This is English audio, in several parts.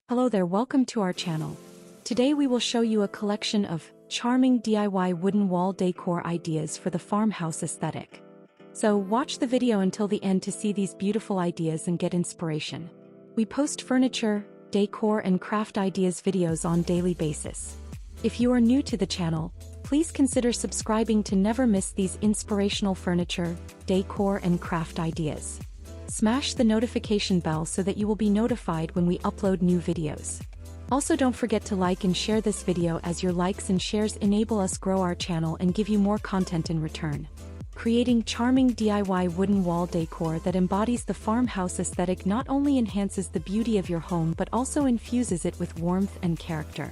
Hello there, welcome to our channel. Today we will show you a collection of charming DIY wooden wall decor ideas for the farmhouse aesthetic. So watch the video until the end to see these beautiful ideas and get inspiration. We post furniture, decor and craft ideas videos on daily basis. If you are new to the channel, please consider subscribing to never miss these inspirational furniture, decor and craft ideas. Smash the notification bell so that you will be notified when we upload new videos. Also don't forget to like and share this video as your likes and shares enable us grow our channel and give you more content in return. Creating charming DIY wooden wall decor that embodies the farmhouse aesthetic not only enhances the beauty of your home but also infuses it with warmth and character.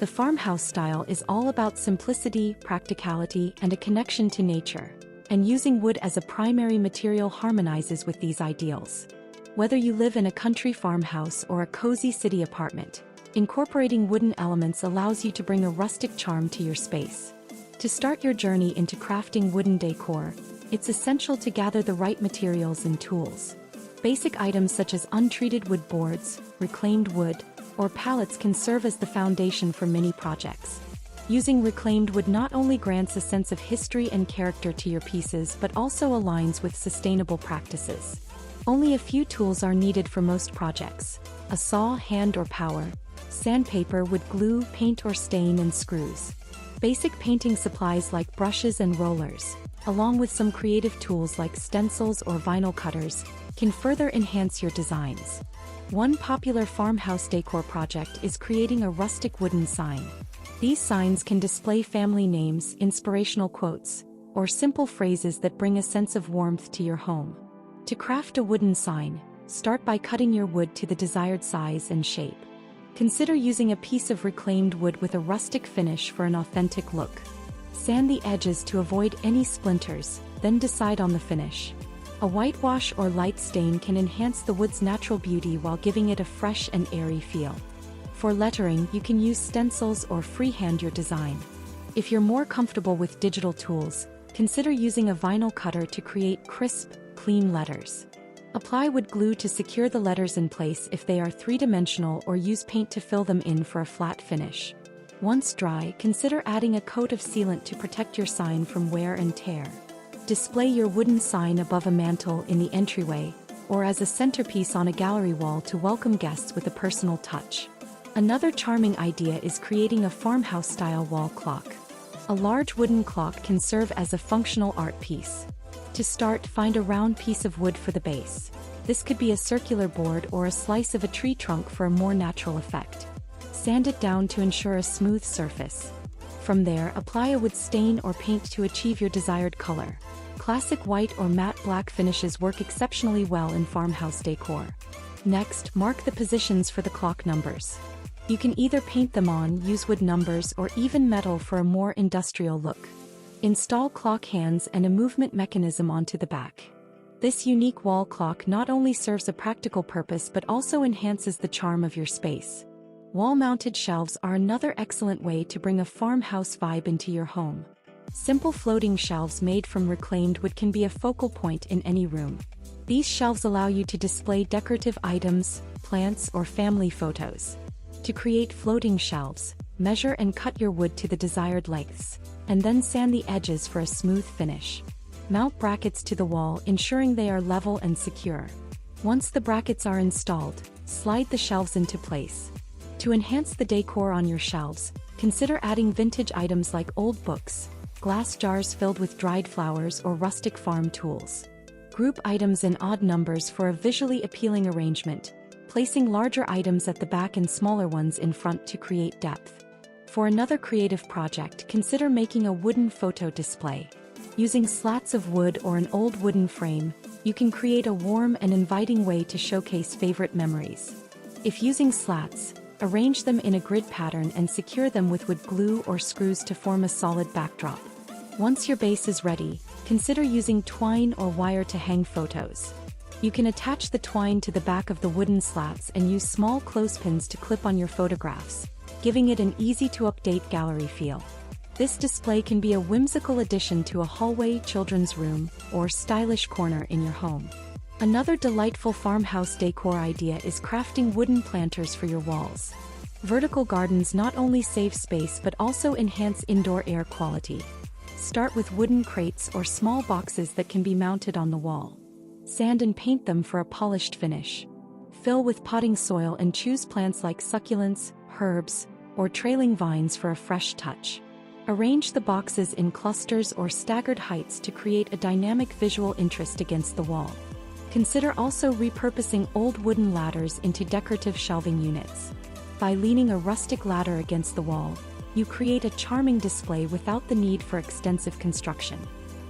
The farmhouse style is all about simplicity, practicality, and a connection to nature. And using wood as a primary material harmonizes with these ideals. Whether you live in a country farmhouse or a cozy city apartment, incorporating wooden elements allows you to bring a rustic charm to your space. To start your journey into crafting wooden decor, it's essential to gather the right materials and tools. Basic items such as untreated wood boards, reclaimed wood, or pallets can serve as the foundation for many projects. Using reclaimed wood not only grants a sense of history and character to your pieces but also aligns with sustainable practices. Only a few tools are needed for most projects: a saw, hand or power, sandpaper, wood glue, paint or stain, and screws. Basic painting supplies like brushes and rollers, along with some creative tools like stencils or vinyl cutters, can further enhance your designs. One popular farmhouse decor project is creating a rustic wooden sign. These signs can display family names, inspirational quotes, or simple phrases that bring a sense of warmth to your home. To craft a wooden sign, start by cutting your wood to the desired size and shape. Consider using a piece of reclaimed wood with a rustic finish for an authentic look. Sand the edges to avoid any splinters, then decide on the finish. A whitewash or light stain can enhance the wood's natural beauty while giving it a fresh and airy feel. For lettering, you can use stencils or freehand your design. If you're more comfortable with digital tools, consider using a vinyl cutter to create crisp, clean letters. Apply wood glue to secure the letters in place if they are three-dimensional, or use paint to fill them in for a flat finish. Once dry, consider adding a coat of sealant to protect your sign from wear and tear. Display your wooden sign above a mantle in the entryway, or as a centerpiece on a gallery wall to welcome guests with a personal touch. Another charming idea is creating a farmhouse-style wall clock. A large wooden clock can serve as a functional art piece. To start, find a round piece of wood for the base. This could be a circular board or a slice of a tree trunk for a more natural effect. Sand it down to ensure a smooth surface. From there, apply a wood stain or paint to achieve your desired color. Classic white or matte black finishes work exceptionally well in farmhouse decor. Next, mark the positions for the clock numbers. You can either paint them on, use wood numbers, or even metal for a more industrial look. Install clock hands and a movement mechanism onto the back. This unique wall clock not only serves a practical purpose but also enhances the charm of your space. Wall-mounted shelves are another excellent way to bring a farmhouse vibe into your home. Simple floating shelves made from reclaimed wood can be a focal point in any room. These shelves allow you to display decorative items, plants, or family photos. To create floating shelves, measure and cut your wood to the desired lengths, and then sand the edges for a smooth finish. Mount brackets to the wall, ensuring they are level and secure. Once the brackets are installed, slide the shelves into place. To enhance the decor on your shelves, consider adding vintage items like old books, glass jars filled with dried flowers, or rustic farm tools. Group items in odd numbers for a visually appealing arrangement, placing larger items at the back and smaller ones in front to create depth. For another creative project, consider making a wooden photo display. Using slats of wood or an old wooden frame, you can create a warm and inviting way to showcase favorite memories. If using slats, arrange them in a grid pattern and secure them with wood glue or screws to form a solid backdrop. Once your base is ready, consider using twine or wire to hang photos. You can attach the twine to the back of the wooden slats and use small clothespins to clip on your photographs, giving it an easy-to-update gallery feel. This display can be a whimsical addition to a hallway, children's room, or stylish corner in your home. Another delightful farmhouse decor idea is crafting wooden planters for your walls. Vertical gardens not only save space but also enhance indoor air quality. Start with wooden crates or small boxes that can be mounted on the wall. Sand and paint them for a polished finish. Fill with potting soil and choose plants like succulents, herbs, or trailing vines for a fresh touch. Arrange the boxes in clusters or staggered heights to create a dynamic visual interest against the wall. Consider also repurposing old wooden ladders into decorative shelving units. By leaning a rustic ladder against the wall, you create a charming display without the need for extensive construction.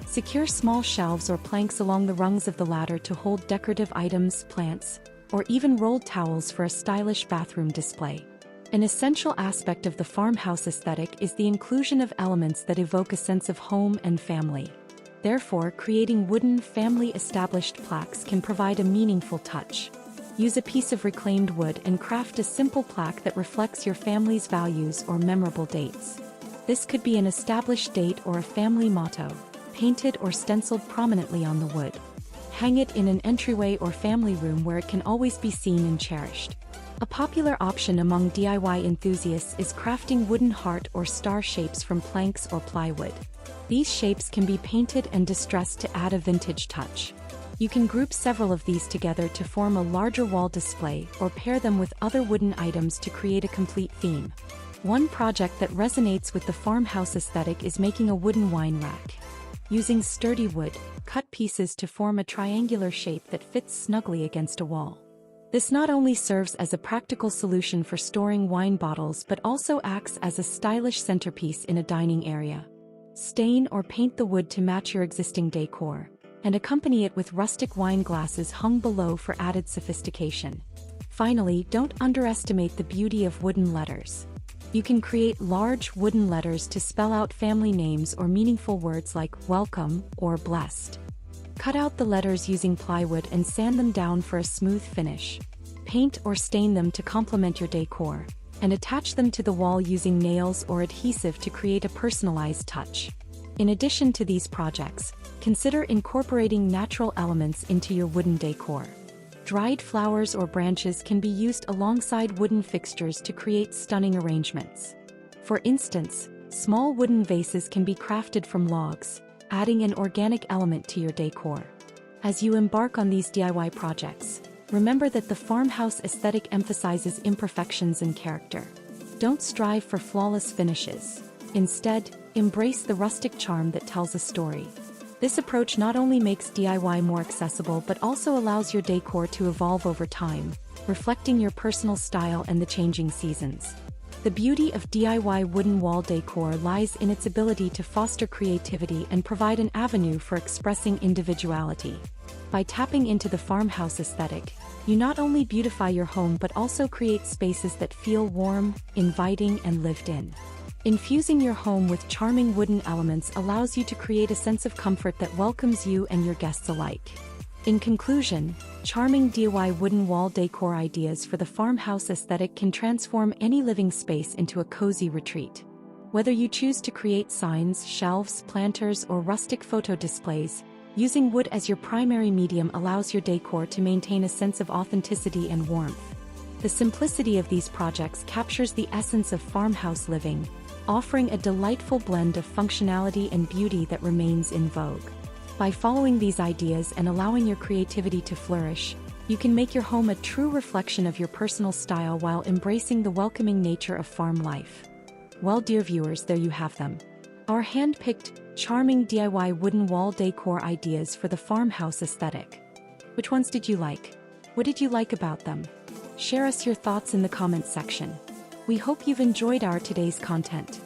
Secure small shelves or planks along the rungs of the ladder to hold decorative items, plants, or even rolled towels for a stylish bathroom display. An essential aspect of the farmhouse aesthetic is the inclusion of elements that evoke a sense of home and family. Therefore, creating wooden family-established plaques can provide a meaningful touch. Use a piece of reclaimed wood and craft a simple plaque that reflects your family's values or memorable dates. This could be an established date or a family motto, painted or stenciled prominently on the wood. Hang it in an entryway or family room where it can always be seen and cherished. A popular option among DIY enthusiasts is crafting wooden heart or star shapes from planks or plywood. These shapes can be painted and distressed to add a vintage touch. You can group several of these together to form a larger wall display or pair them with other wooden items to create a complete theme. One project that resonates with the farmhouse aesthetic is making a wooden wine rack. Using sturdy wood, cut pieces to form a triangular shape that fits snugly against a wall. This not only serves as a practical solution for storing wine bottles but also acts as a stylish centerpiece in a dining area. Stain or paint the wood to match your existing decor, and accompany it with rustic wine glasses hung below for added sophistication. Finally, don't underestimate the beauty of wooden letters. You can create large wooden letters to spell out family names or meaningful words like welcome or blessed. Cut out the letters using plywood and sand them down for a smooth finish. Paint or stain them to complement your decor, and attach them to the wall using nails or adhesive to create a personalized touch. In addition to these projects, consider incorporating natural elements into your wooden decor. Dried flowers or branches can be used alongside wooden fixtures to create stunning arrangements. For instance, small wooden vases can be crafted from logs, adding an organic element to your decor. As you embark on these DIY projects, remember that the farmhouse aesthetic emphasizes imperfections and character. Don't strive for flawless finishes. Instead, embrace the rustic charm that tells a story. This approach not only makes DIY more accessible but also allows your decor to evolve over time, reflecting your personal style and the changing seasons. The beauty of DIY wooden wall decor lies in its ability to foster creativity and provide an avenue for expressing individuality. By tapping into the farmhouse aesthetic, you not only beautify your home but also create spaces that feel warm, inviting, and lived in. Infusing your home with charming wooden elements allows you to create a sense of comfort that welcomes you and your guests alike. In conclusion, charming DIY wooden wall decor ideas for the farmhouse aesthetic can transform any living space into a cozy retreat. Whether you choose to create signs, shelves, planters, or rustic photo displays, using wood as your primary medium allows your decor to maintain a sense of authenticity and warmth. The simplicity of these projects captures the essence of farmhouse living, offering a delightful blend of functionality and beauty that remains in vogue. By following these ideas and allowing your creativity to flourish, you can make your home a true reflection of your personal style while embracing the welcoming nature of farm life. Well, dear viewers, there you have them. Our hand-picked, charming DIY wooden wall decor ideas for the farmhouse aesthetic. Which ones did you like? What did you like about them? Share us your thoughts in the comments section. We hope you've enjoyed our today's content.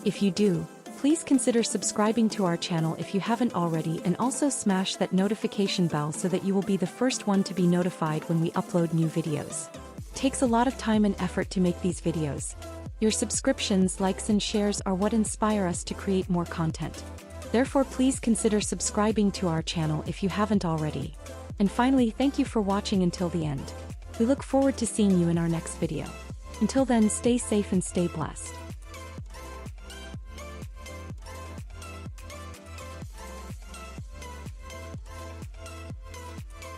If you do, please consider subscribing to our channel if you haven't already, and also smash that notification bell so that you will be the first one to be notified when we upload new videos. It takes a lot of time and effort to make these videos. Your subscriptions, likes, and shares are what inspire us to create more content. Therefore, please consider subscribing to our channel if you haven't already. And finally, thank you for watching until the end. We look forward to seeing you in our next video. Until then, stay safe and stay blessed.